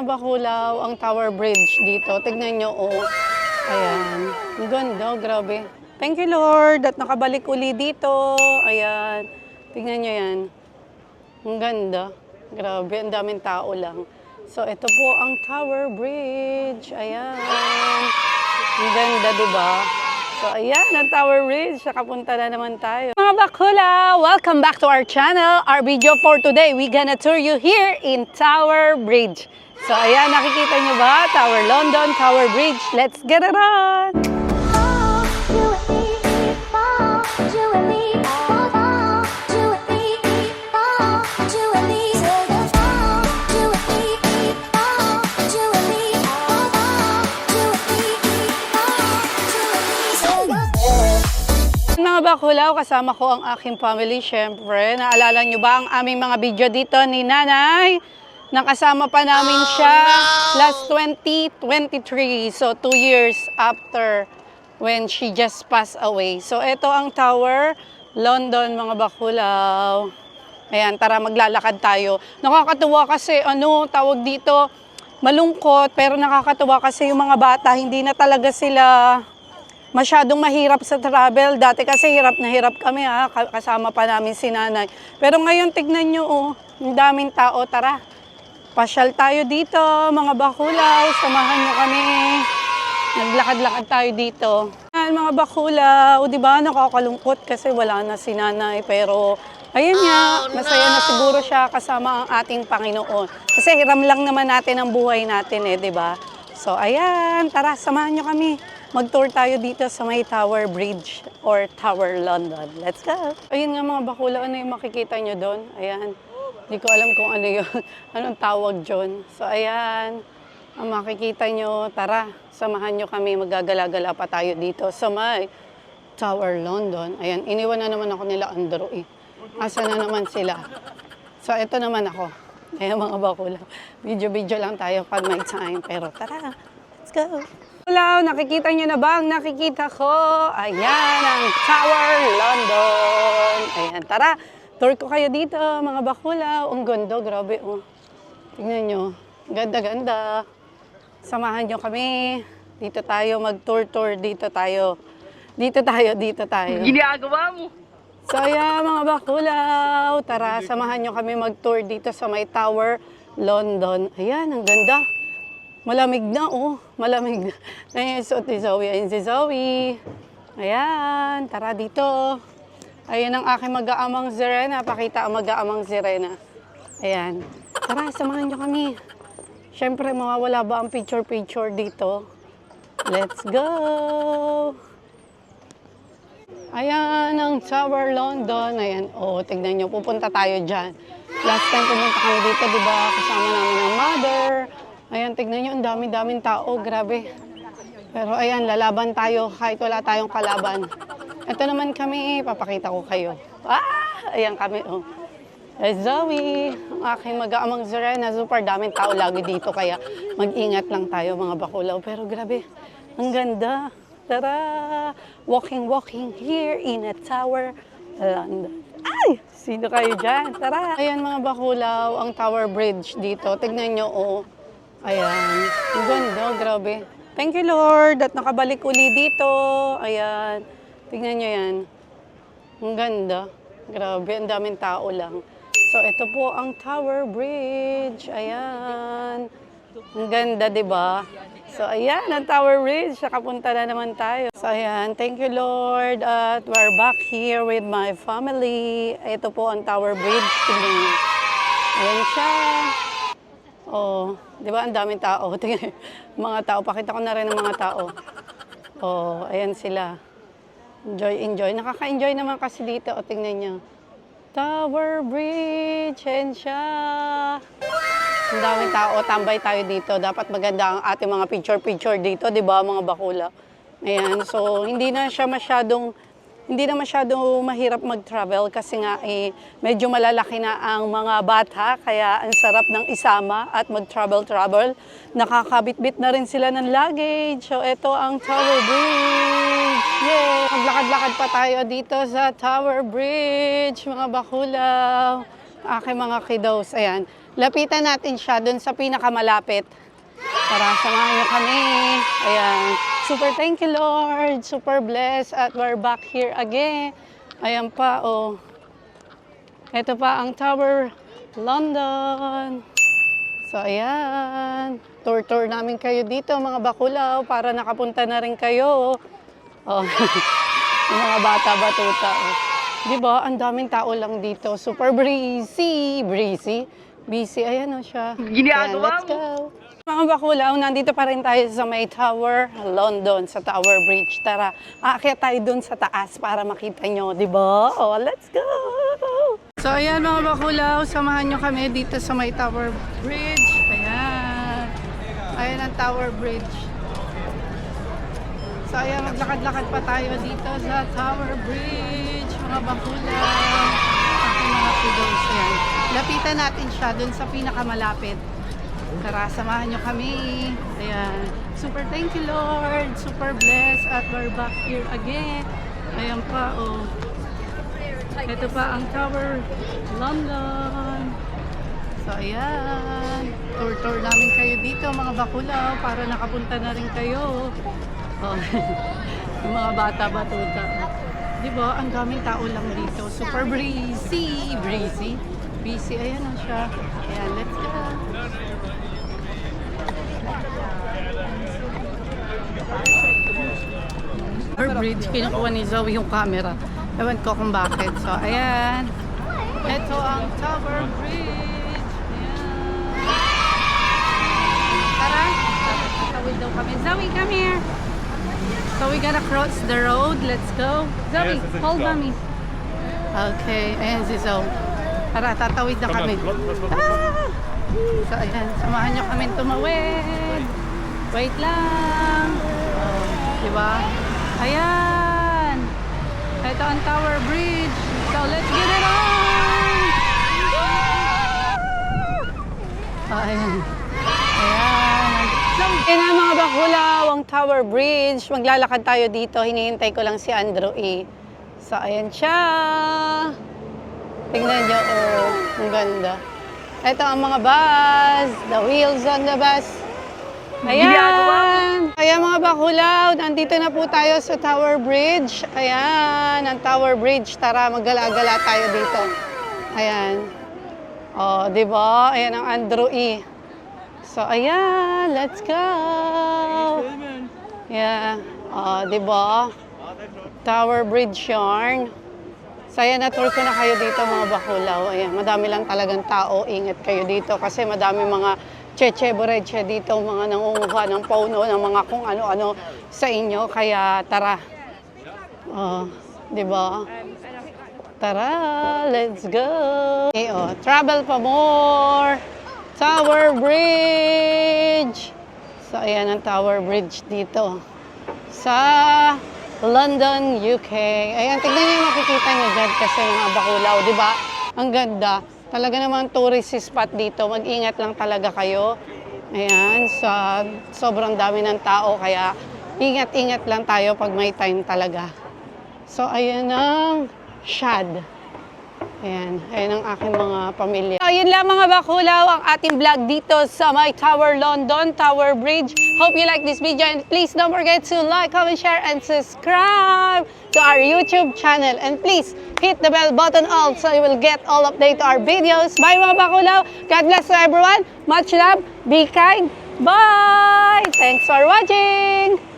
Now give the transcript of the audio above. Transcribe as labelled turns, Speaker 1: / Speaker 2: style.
Speaker 1: mga bakulaw, ang Tower Bridge dito. Tignan nyo, oh. Ayan. Ang ganda, grabe. Thank you, Lord, at nakabalik uli dito. Ayan. Tignan nyo yan. Ang ganda. Grabe, ang daming tao lang. So, ito po ang Tower Bridge. Ayan. Ang ganda, diba? So, ayan, ang Tower Bridge. Nakapunta na naman tayo. Mga bakula, welcome back to our channel. Our video for today, we're gonna tour you here in Tower Bridge. So, ayan, nakikita nyo ba? Tower London, Tower Bridge. Let's get it on! Mga bakulaw, kasama ko ang aking family, syempre. Naalala nyo ba ang aming mga video dito ni Nanay? Nakasama pa namin siya last 2023. So, 2 years after when she just passed away. So, ito ang Tower London, mga bakulaw. Ayan, tara maglalakad tayo. Nakakatuwa kasi, tawag dito, malungkot, pero nakakatuwa kasi yung mga bata, hindi na talaga sila masyadong mahirap sa travel. Dati kasi hirap na hirap kami, kasama pa namin si Nanay. Pero ngayon, tignan nyo, ang daming tao. Tara, pasyal tayo dito, mga bakulaw. Samahan nyo kami. Naglakad-lakad tayo dito. Ayan, mga bakulaw, di ba, nakakalungkot kasi wala na si Nanay. Pero, ayun nga, masaya na siguro siya kasama ang ating Panginoon. Kasi hiram lang naman natin ang buhay natin, di ba? So, ayan, tara, samahan nyo kami. Mag-tour tayo dito sa may Tower Bridge or Tower London. Let's go! Ayun nga mga bakula, ano yung makikita nyo doon? Ayan. Hindi ko alam kung ano yun. Anong tawag dyan. So ayan. Ang makikita nyo, tara, samahan nyo kami. Maggagala-gala pa tayo dito sa may Tower London. Ayan, iniwan na naman ako nila Andrew eh. Asa na naman sila. So ito naman ako. Ayan mga bakula. Video-video lang tayo pag may time. Pero tara, let's go! Hello, nakikita nyo na ba ang nakikita ko? Ayan, ang Tower London. Ayan, tara, tour ko kayo dito, mga bakulaw. Ang ganda, grabe, oh. Tingnan nyo, ganda-ganda. Samahan nyo kami. Dito tayo, mag-tour-tour, dito tayo. Dito tayo.
Speaker 2: Ginagawa mo?
Speaker 1: So, ayan, mga bakulaw. Tara, samahan nyo kami mag-tour dito sa may Tower London. Ayan, ang ganda. Malamig na, malamig na. Ayan yung suot ni Zoe. Ayan si Zoe. Ayan, tara dito. Ayan ang aking mag-aamang sirena. Pakita ang mag-aamang sirena. Ayan. Tara, samahan nyo kami. Siyempre, mawawala ba ang picture-picture dito? Let's go! Ayan ang Tower London. Ayan, tignan nyo. Pupunta tayo dyan. Last time pumunta kami dito, di ba? Kasama namin ang mother. Ayan, tignan nyo, ang dami-daming tao, grabe. Pero ayan, lalaban tayo kahit wala tayong kalaban. Ito naman kami, papakita ko kayo. Ayan kami, Hey, Zoe, ang aking mag-aamang sirena, super daming tao lagi dito, kaya mag-ingat lang tayo mga bakulaw. Pero grabe, ang ganda. Tara, walking here in a Tower London. Ay, sino kayo dyan? Tara. Ayan mga bakulaw, ang Tower Bridge dito. Tignan nyo, Ayan, ang ganda, grabe. Thank you, Lord, at nakabalik uli dito. Ayan, tingnan nyo yan. Ang ganda, grabe, ang daming tao lang. So, ito po ang Tower Bridge. Ayan, ang ganda, diba? So, ayan, ang Tower Bridge. Nakapunta na naman tayo. So, ayan, thank you, Lord. At we're back here with my family. Ito po ang Tower Bridge. Tingnan nyo. Ayan siya. Di ba ang daming tao? Mga tao, pakita ko na rin ang mga tao. Ayan sila. Enjoy. Nakaka-enjoy naman kasi dito. Tingnan nyo. Tower Bridge, ayan siya. Ang daming tao, tambay tayo dito. Dapat maganda ang ating mga picture-picture dito, di ba mga bakula? Ayan, so hindi na masyadong mahirap mag-travel kasi nga medyo malalaki na ang mga bata, kaya ang sarap ng isama at mag-travel. Nakakabit-bit na rin sila ng luggage. So ito ang Tower Bridge. Yay! Maglakad-lakad pa tayo dito sa Tower Bridge, mga bakulaw. Aking mga kiddos. Ayan, Lapitan natin siya dun sa pinakamalapit. Tara, samahan niyo kami. Ayan. Super thank you, Lord. Super blessed at we're back here again. Ayan pa, oh. Ito pa ang Tower London. So, ayan. Tour namin kayo dito, mga bakulaw, para nakapunta na rin kayo. Oh. Yung mga bata-batuta. Oh. Diba? Ang daming tao lang dito. Super breezy. Breezy. Busy. Ayan o siya. Ayan, let's go. Mga bakulaw, nandito pa rin tayo sa may Tower London, sa Tower Bridge. Tara, aakyat tayo dun sa taas para makita nyo. Diba? Oh, let's go! So, ayan mga bakulaw, samahan nyo kami dito sa may Tower Bridge. Ayan. Ayan ang Tower Bridge. So, ayan, maglakad-lakad pa tayo dito sa Tower Bridge. Mga bakulaw. Aking mga kudos. Ayan. Lapitan natin siya dun sa pinakamalapit. Tara, samahan nyo kami. Ayan. Super thank you, Lord. Super blessed at we're back here again. Ayan pa, oh. Ito pa ang Tower London. So, ayan. Tour namin kayo dito, mga bakulaw, para nakapunta na rin kayo. Oh. Yung mga bata-batuta. Diba? Ang daming tao lang dito. Super breezy. Breezy. Busy. Ayan na siya. Ayan, let's go. Bridge, kinukuha ni Zoe yung camera. Ewan ko kung bakit. So, ayan. Ito ang Tower Bridge. Ayan. Tara. Tawid daw kami. Zoe, come here. So, we gotta cross the road. Let's go. Zoe, hold on me. Okay. Ayan si Zoe. Tara, tatawid na kami. Ah! So, ayan. Samahan nyo kami tumawid. Wait lang. Oh, diba? Ayan. Ito ang Tower Bridge. So, let's get it on! Ayan. Ayan. Ayan na mga bakulaw, ang Tower Bridge. Maglalakad tayo dito. Hinihintay ko lang si Andrew E. So, ayan siya. Tingnan nyo, oh. Ang ganda. Ito ang mga bus. The wheels on the bus. Ayan! Ayan mga bakulaw, nandito na po tayo sa Tower Bridge. Ayan, ang Tower Bridge. Tara, maggala-gala tayo dito. Ayan. O, diba? Ayan ang Andrew E. So, ayan, let's go! Yeah. O, diba? Tower Bridge yarn. So, ayan, na-tour ko na kayo dito mga bakulaw. Ayan, madami lang talagang tao. Ingat kayo dito kasi madami mga cheche-boreche dito, mga nangunguha ng pauno, ng mga kung ano-ano sa inyo. Kaya tara. Di ba? Tara, let's go. Okay, oh, travel pa more. Tower Bridge. So, ayan ang Tower Bridge dito. Sa London, UK. Ayan, tignan niyo yung makikita niyo dyan kasi mga bakulaw, di ba? Ang ganda. Talaga naman tourist spot dito. Mag-ingat lang talaga kayo. Ayan, sobrang dami ng tao. Kaya ingat-ingat lang tayo pag may time talaga. So, ayan ang Shad. Ayan, ayan ang aking mga pamilya. So, yun lang mga bakulaw ang ating vlog dito sa my Tower London, Tower Bridge. Hope you like this video and please don't forget to like, comment, share, and subscribe to our YouTube channel. And please hit the bell button all so you will get all update to our videos. Bye mga bakulaw. God bless to everyone. Much love. Be kind. Bye. Thanks for watching.